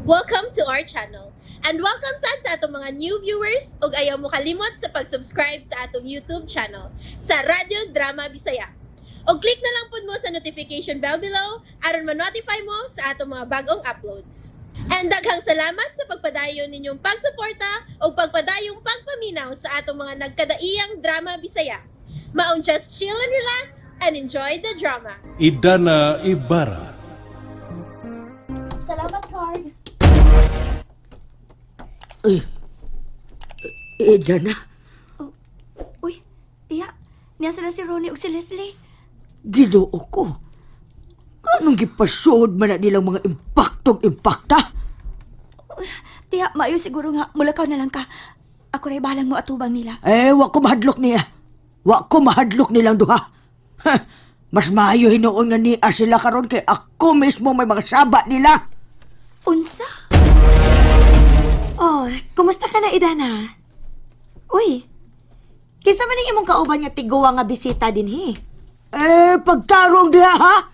Welcome to our channel. And welcome sa atong mga new viewers ug ayaw mo kalimot sa pag-subscribe sa atong YouTube channel sa Radio Drama Bisaya. O click na lang pud mo sa notification bell below aron ma-notify mo sa atong mga bagong uploads. And daghang salamat sa pagpadayon ninyong pagsuporta o pagpadayong pagpaminaw sa atong mga nagkadaiyang Drama Bisaya. Maong just chill and relax and enjoy the drama. Idana Ibarra. Salamat, Card. Diyan na. Uy, tiya. Niya sila si Ronnie ug si Leslie. Ginoo ko. Anong gipasod man na nilang mga impaktong-impakta? Tiya, maayo siguro nga. Mulakaw na lang ka. Ako rin balang mo atubang nila. Wa ko mahadlok niya. Wa ko mahadlok nilang duha. Ha, mas maayo hinoon nga niya sila karon kay ako mismo may mga saba nila. Unsa? Oh, kumusta ka na, Idana? Uy, kinsa man ang imong kauban nga tiguwa nga bisita dinhi? Pagtarong diha ha?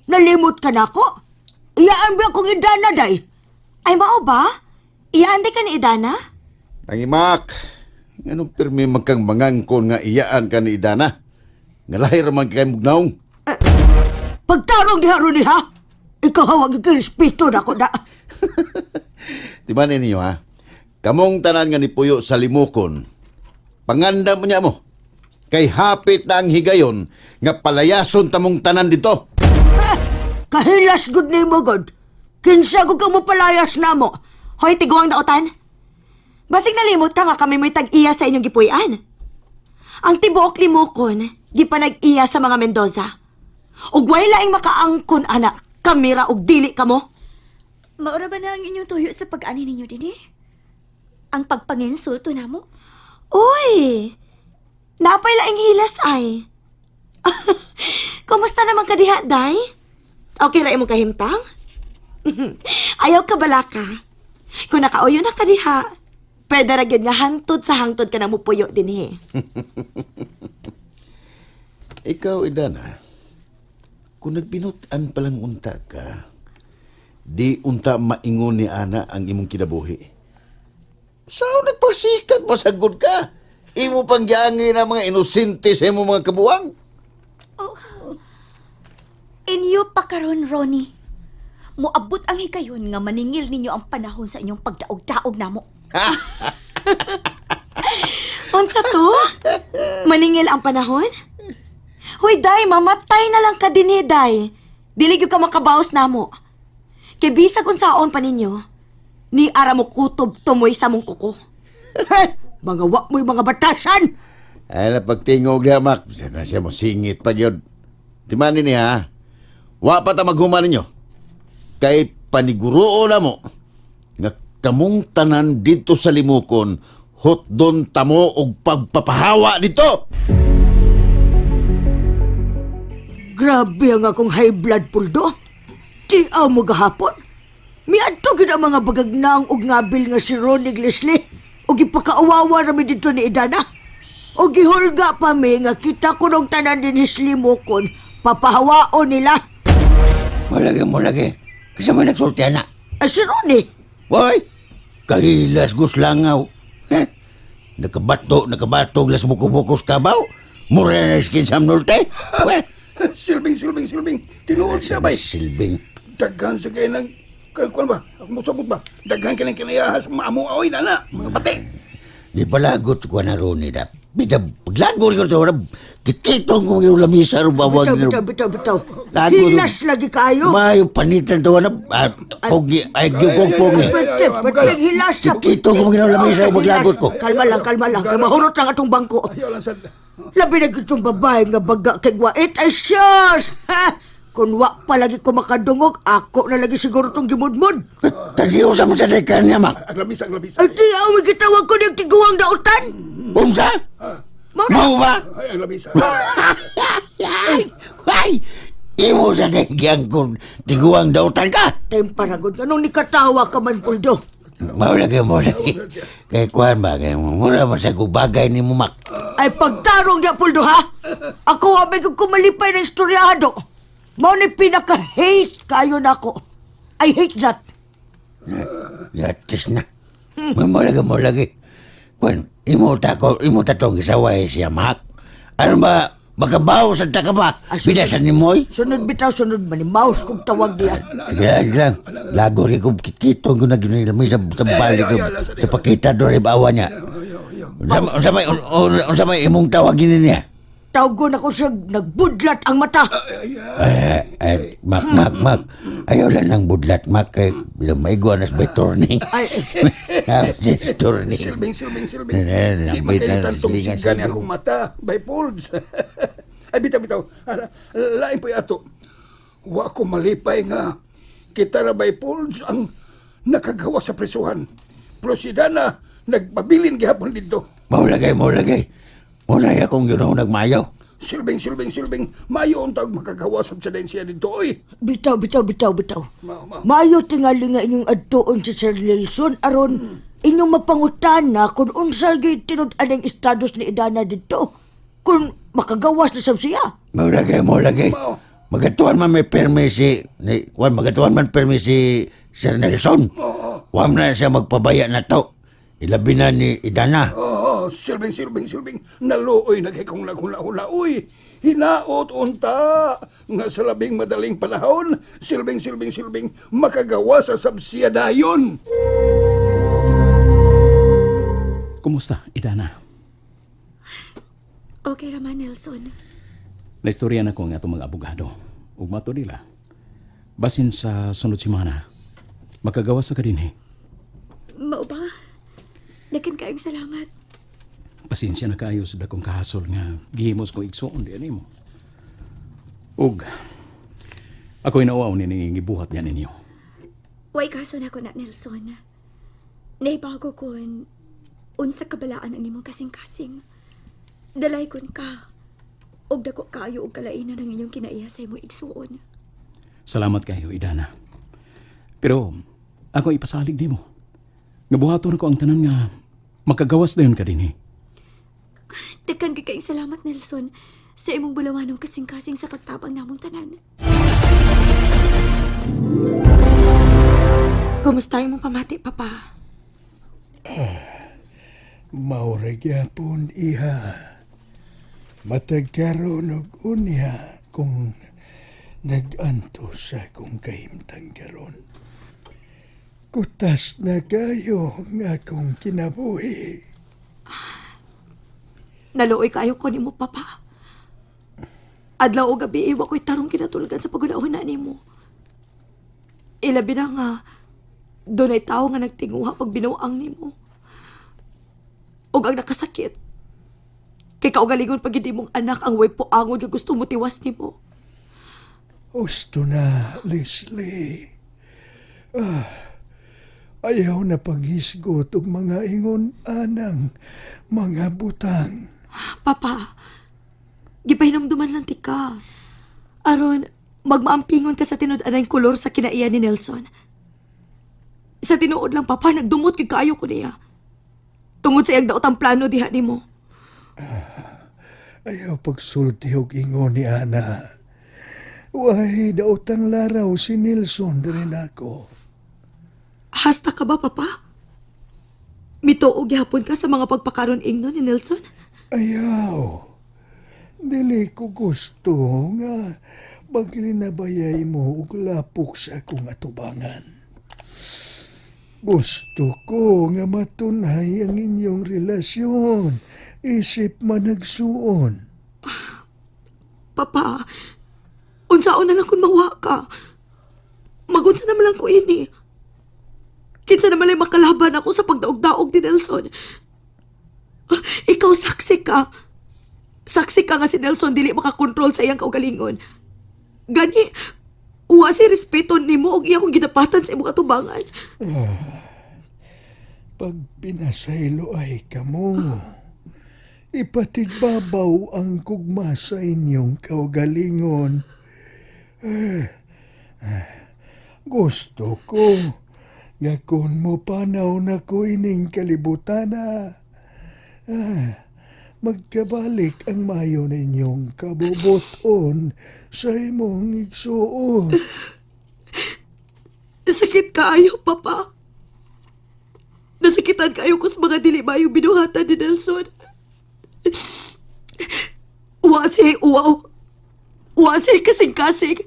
Nalimot ka na ako? Iyaan ba akong idana, day? Ay, mao ba? Iyaan di ka ni Idana? Nangimak, anong pirmi magkang mangangkon nga iyaan ka ni Idana? Nga lahir man kay mugnaong. Pagtarong diha ron ha? Ikaw hawag respeto na ako na. Di ba ninyo ha? Kamong tanan nga ni Puyo sa limukon. Panganda mo niya mo. Kay hapit na ang higayon nga palayason tamong tanan dito. Kahilas good ni mo, God. Kinsa ko ka mo palayas na mo. Hoy, tiguang daotan. Basig nalimot ka nga kami may tag-iya sa inyong gipuy-an. Ang tibuok limukon, di pa nag-iya sa mga Mendoza. Ug way laing makaangkon, anak, kamera ug dili ka mo. Maura ba na ang inyong tuyo sa pag-ani ninyo din eh? Ang pagpanginsulto na mo? Uy! Napay laing hilas ay. Kumusta naman ka diha, day? Okay ra imong kahimtang? Ayaw ka balaka. Kung nakauyo na ka diha, pwede ra gyud nga hangtod sa hangtod ka na mo puyo din eh. Ikaw, Idana, kung nagbinutan palang unta ka, di unta maingon ni Ana ang imong kinabuhi. Sao nagpasikat masagod ka? Imo pang giangin ang mga inosente sa imong mga kabuwang? Inyo pa karon, Ronnie. Muabot ang higayon nga maningil ninyo ang panahon sa inyong pagdaog-daog namo. Unsa to? Maningil ang panahon? Hoy, day, mamatay na lang ka din day. Dili gyud ka makabaos namo. Kay bisag unsaon pa ninyo, ni ara mo kutob tumoy sa mong kuko. Mga wak mo'y mga batasan. Ay, napagtingog niya, Mak. Siya mo singit pa yun. Timani niya, ha? Wa pa ta maghuman ninyo. Kay paniguruo na mo, nga kamong tanan dito sa limukon, hotdon tamo og pagpapahawa dito. Grabe ang akong high blood puldo. Di mo gahapon. Miadto gid ang mga bagagnaang og ngabil nga si Ronnie Leslie. Og ipakaawawa rami dito ni Idana. Og gihulga pa mi nga kita ko nung tanan din hislimokon. Papahawaon nila. Mulagi. Kasi may nagsulti na. Si Ronnie. Boy, kahilas guslangaw. Nakabato, las buko-bukos kabaw. Mura na skin sa mnulte. Silbing. Tinuod siya bay. Silbing. Daghan sa kayo ng... Kuwan ba? Ako musabot ba? Daghan ka ng kinayahas. Maamu aoy na. Mga bate. Di palagot ko na Ronnie da. Bida, paglago ko sa harap. Kikitong ko yung lamisa ro bawag. Bitaw. Lago ro. Hilas lagi kayo. Mayo panitan to na. Pogi, ay gugong eh. Pwede hilas sa... Kikitong ko yung lamisa ro maglagot ko. Kalma lang. Kaya mahurot lang atong bangko. Ayaw lang sad. Labi na itong babae nga baga kay Gwait ay siyas! Ha? Kung wa pa lagi ko makadungog, ako na lagi siguro itong gimudmud. Tagiyo sa mga sadekan niya, Mak. Aglabis. Ay, di ako may gitawag ko ng tiguang dautan. Umsa? Mau ba? Ay, aglabis. Ay! Imo sa dekyang kung tiguang dautan ka. Time paragod ka nung nikatawa ka man, Puldo. Mau lagi. Kaya kuhan ba? Kaya mura masagong bagay ni mo, Mak. Ay, pagtarong niya, Puldo, ha? Ako wabay kong kumalipay ng istoryado. Mao ni pinaka-hate kayo na ako. I hate that. Yatis na. Mo lagi. Kwan, imo ta tong isaway siya, Mak. Ano ba, makabaw sa taka ba? Bidasan ni Moy? Sunod bitaw, sunod man ni Mouse kung tawag diyan. Sige lang. Lago rin kong kikito ko na ginilamay sa balik ko. Sa pakita doon rin bawa niya. Unsa may imong tawagin niya? Tawgon ako siya, nagbudlat ang mata. Mak. Ayaw lang ng budlat, Mak. Kaya bilang maigwa na sa turning. Turning. Silbing. Di Lambit na makalitan tong silingan sigan sa ni akong mata. By folds. Ay, bitaw. Lain po ato. Wa ko malipay nga. Kita na by folds ang nakagawa sa presuhan. Pero si Dana, nagpabilin gihapon dito. Maulagay. Unay akong ginaw nagmayaw. Silbing. Mayo ang tawag makagawa sa siya dito. Oy, Bitaw. Ma. Maayo tingali nga inyong adtuon si Sir Nelson aron inyong mapangutan na kung unsa gyud tinud anang estados ni Idana dito. Kung makagawas na sab siya. Maulagay. Mao. Magatuan man may permisi Sir Nelson. Huwag na siya magpabaya na to. Ilabi na ni Idana. Silbing. Naluoy nagikong naghula-hula. Uy, hinaot unta. Nga sa labing madaling panahon, silbing, makagawa sa sabsiya dayon. Kumusta, Idana? Okay raman, Nelson. Naistorya na ko nga itong mga abogado. Ug mato nila. Basin sa sunod simana, makagawa sa kadinhi. Mao ba? Dagan kayong salamat. Pasensya na kayo sa dakong kahasol nga gihimos ko igsoon di mo. Ug ako'y nauaw ni gibuhat niya ninyo. Way kaso na ko na, Nelson. Naibago ko unsa kabalaan ang imong kasing-kasing. Dalay kon ka. Og dako kayo og kalainan ang inyong kinaiya sa imong igsuon. Salamat kayo, Idana. Pero ako ipasalig nimo. Ngabuhaton ko ang tanan nga makagawas dayon kadinhi. Daghan kayong salamat, Nelson, sa imong bulawanong kasing-kasing sa pagtabang namong tanan. Kumusta yung mong pamati, Papa? Maura gyapon iha. Matag karon og unya kung nag-antos sa akong kahimtang karon. Kutas na kayo nga akong kinabuhi. Naluoy kayo ko ni mo, Papa. Adlaw o gabi, iwa ko'y tarong kinatulgan sa pagunahon na ni mo. Ilabi na nga, doon ay tao nga nagtinguha pag binuang ni mo. O ang nakasakit. Kay kaugalingon pag hindi mong anak ang way po angon nga gusto mo tiwas ni mo. Gusto na, Leslie. Ayaw na paghisgot og mga ingon anang mga butang. Papa, gipahinamduman lang ti ka. Aron, magmaampingon ka sa tinud-anay kolor sa kinaiya ni Nelson. Sa tinuod lang, Papa, nagdumot kay kaayo ko niya. Tungod sa iyang daotang plano diha ni mo. Ayaw pagsulti og ingon ni Ana. Why, daotang laraw si Nelson rin ako. Hasta ka ba, Papa? Mituog gihapon ka sa mga pagpakaron ingno ni Nelson? Ayaw. Dili ko gusto nga paglinabayay mo og lapok sa akong atubangan. Gusto ko nga matunay ang inyong relasyon, isip man nagsuon. Papa, unsaon na lang kung mawa ka. Magunsa naman lang ko ini. Kinsa naman ay makalaban ako sa pagdaog-daog ni Nelson. Ikaw saksi ka. Saksi ka nga si Nelson dili makakontrol sa iyang kaugalingon. Gani, uwa si respeto ni mo og iyang ginapatan sa imong atubangan. Pag pinasaylo ay kamo, ipatigbabaw ang kugma sa inyong kaugalingon. Gusto ko nga kung mo panaw na ko ining kalibutana, magkabalik ang mayo ninyong kabubuton sa imong igsuon. Sakit kaayo, Papa. Nasakitan kayo ko sa mga dili mayong binuhatan ni Nelson. Uwasay uwaw. Uwasay kasing-kasing.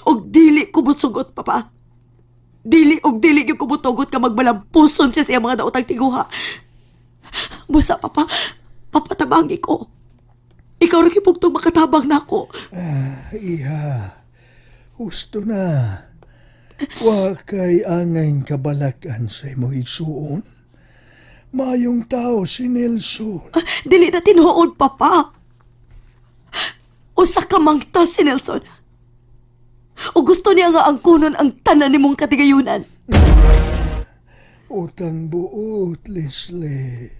Og dili ko musugot, Papa. Dili yung kumutugot ka magbalampuson siya sa mga daotang tiguha. Busa, Papa. Papatabangi ko. Ikaw rin kipugtong makatabang na ako. Iha, husto na. Wa kay angay kabalakan sa imo igsuon. Mayong tao si Nelson. Dili na tinuod, Papa. Usa ka mangta si Nelson. O gusto niya nga ang kunon ang tanan ni mong katigayunan. Utang buot, Leslie.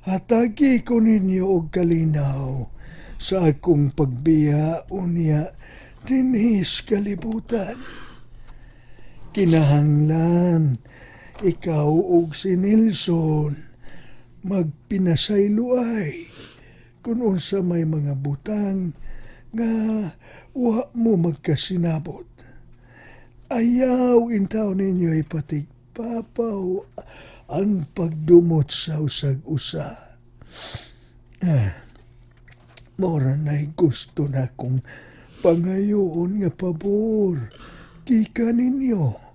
Hatagi ko ninyo og kalinaw sa akong pagbiya unya dinhis kalibutan. Kinahanglan, ikaw og si Nelson magpinasayloay kung unsa may mga butang nga wa mo magkasinabot. Ayaw intaw ninyo ipatigpapaw ang pagdumot sa usag-usa. Mora na'y gusto na kong pangayoon nga pabor. Kika ninyo.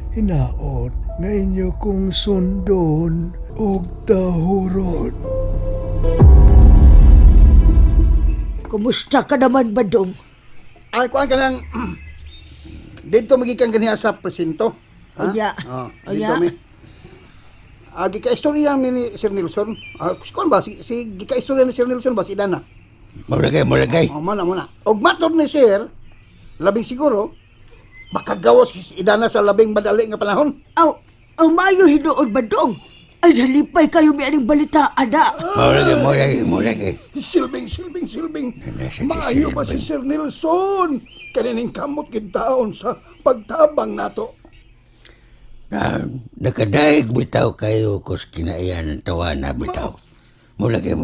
Hinaot nga inyo kong sundon og tahuron. Kumusta ka naman, Badong? Ay, kuhaan ka lang. Dito magiging ganiya sa presinto. Ha? Aya. Dito Aya. mi. Gika-istorya ni Sir Nelson. Kuhaan ba? Gika-istorya ni Sir Nelson ba? Si Dana? Mulagay. Muna. Og matod ni Sir, labing siguro, makagawas si Dana sa labing madali nga panahon. Ang mayo hinuod, Badong. Ay, halipay kayo may aning balita, ada. Mulagay. Silbing. Maayo ba si Sir Nelson? Kanining kamot kintaon sa pagtabang nato. Nakadaig bitaw kayo kus kinaiyan ng tawana bitaw. Mulagay.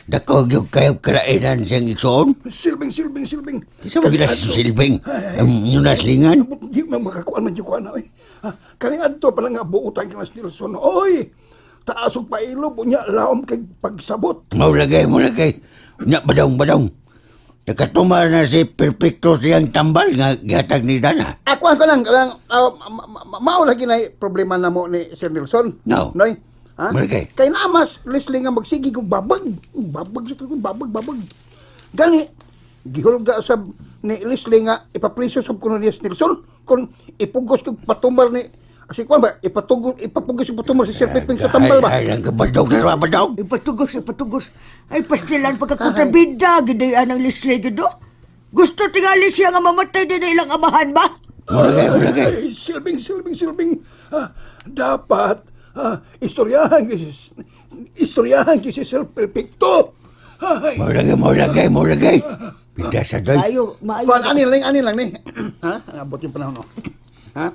Dako gyud kayo kalainan siyang igsoon. Silbing. Isa ba gila si Silbing? Yung naslingan? Di man makakuan man yung kuan na. Kaning adto pala nga buutan ka na si Nelson. Oy! Taasog pa ilo po niya laom kay pagsabot. Mulagay. Nya badong. Nakatumar na si Perfecto siyang tambal nga gihatag ni Dana. Kuan ko lang mao lagi na problema na mo ni Sir Nelson. No. Noy? Ha? Mulagay. Kay namas, Leslie nga magsigi kong babag. Babag. Gani, gihulga sa ni Leslie nga ipapriso sa kuno ni Nelson kung ipugos kong patumbar ni kasi kuan ba ipapugos yung patumbar si Sir Piping sa tambal ba? Ay, lang kabadog na sa badog. Ipatugos. Ay, pastilan pagkakontrabida, gidayan ng Leslie gido. Gusto tingali siya nga mamatay din na ilang amahan ba? Mulagay. Ay, silbing. Dapat istoryahan ki si Sir Perfecto. Ay, Mulagay. Pida sa doy. Maayo. kuan anin lang ni. Ha? Abot yung panahon no. Ha?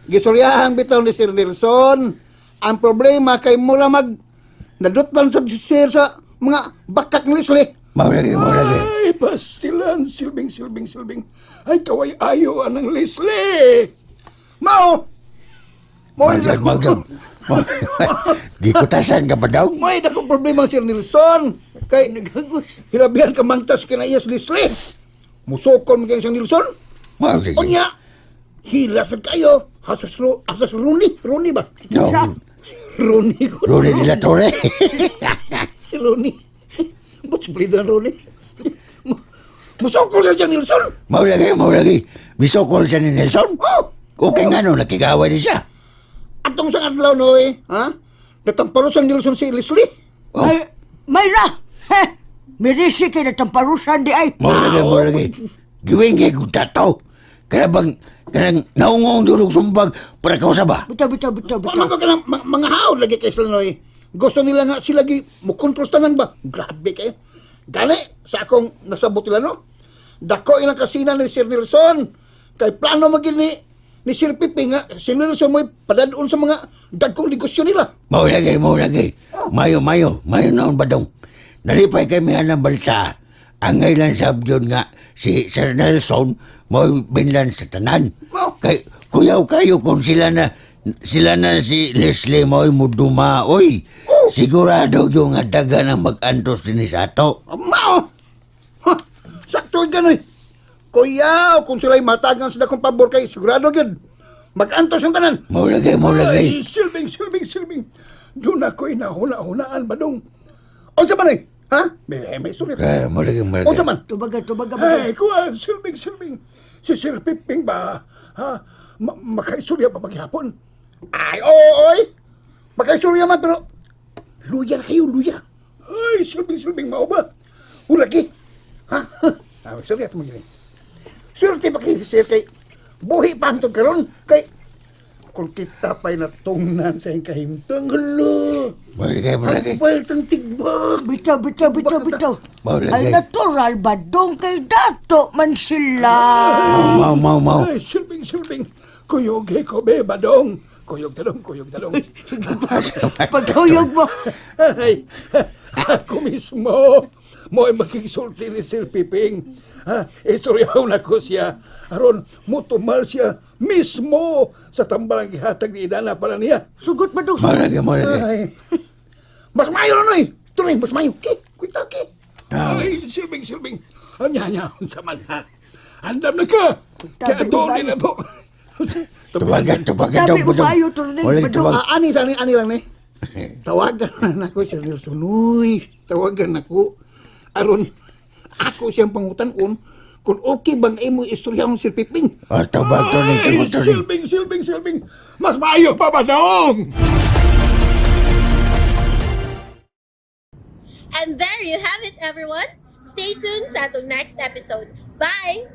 Gistoryahan bitaw ni Sir Nelson. Ang problema kay mula nadutlan sa Sir sa mga bakak ni Leslie. Mulagay. Ay, pastilan, silbing. Ay, kaway ayo anang Leslie. Mao Magdang. Gikutasan ka badog. may dakong problema Sir Nelson. Kay hilabihan ka mangtas kinayas Leslie. Musokon mo kayong Sir Nelson. Mulagay. Unya, hilasan kayo. Hasas Rooney ba? No. Rooney ko. Rone de la Torre. Si Rooney. Ba't si Plidan Rooney? Musokol sa Sir Nelson. Mulagay. Misokol siya ni Nelson. Okay nga no, nakikaway din siya. Atong sa adlaw no ha? Natamparo sa Nelson si Leslie. Ay, Mayra! Mirisi kay natamparusan di ay. Mulagay. Giwing kay gutato. Kanang naungong durog sumbag para kausa ba? Bitaw. Paano ka kanang mga haod lagi kay sila noy? Gusto nila nga sila gi mukontrol tanan ba? Grabe kayo. Gani sa akong nasabot nila no. Dako ilang kasina ni Sir Nelson. Kay plano magin ni Sir Piping nga si Nelson mo'y padadun sa mga dagkong negosyo nila. Mulagay. Mayo naon badong. Nalipay kami ng balita. Ang ngailan sabyon nga si Sir Nelson mo binlan sa tanan. Oh. Kay kuyaw kayo kung sila na Sila na si Leslie mo'y muduma, oy. Sigurado yung nga daga na mag-antos din sa ato. Mao! Ha! Sakto gano'y. Kuya, kung sila'y matagang sa dakong pabor kay sigurado yun. Mag-antos ang tanan. Maulagay. Ay, silbing. Doon ako'y nahuna-hunaan ba dong? O sa man eh? Ha? May sulit. Maulagay. O sa man? Tubaga. Ay, kuha, silbing. Si Sir Piping ba? Ha? Makaisurya pa maghapon? Ay, oy! Makaisurya man, pero luya na kayo, luya. Ay, silbing, mao ba? Ulagi. Ha? Ah, surya ito magiging. Surti pa kayo, sir, kay buhi pa ang karon kay kung kita pa'y natungnan sa iyong kahimtang, hala. Maulagay. Ang palitang tigbag. Bitaw. Maulagay. Ay, natural ba dong kay dato man sila? Mau. Ay, silbing. Kuyog, ko be, badong. Kuyog talong. Pagkahuyog mo. Ay, ako mismo. Mo ay makikisulti ni Sir Piping. Ha, istoryaw na ko siya. Aron, mutumal siya mismo sa tambalang gihatag ni Idana para niya. Sugot ba dong? Maulagay. Ay, mas mayo na noy. Tuloy, mas mayo. Kuita. Ay, silbing. Anya, sa man ha. Andam na ka. Kaya tuloy na to. Tubagan. Sabi mo ba ayo to rin? Maulagay, tubag. Ani lang ni. Tawagan na ako si Nelson. Uy, tawagan ako. Aron, ako siyang pangutan kung okay bang imo istorya ng Sir Piping. Tubag to rin. Silbing. Mas maayo pa ba daong? And there you have it, everyone. Stay tuned sa atong next episode. Bye!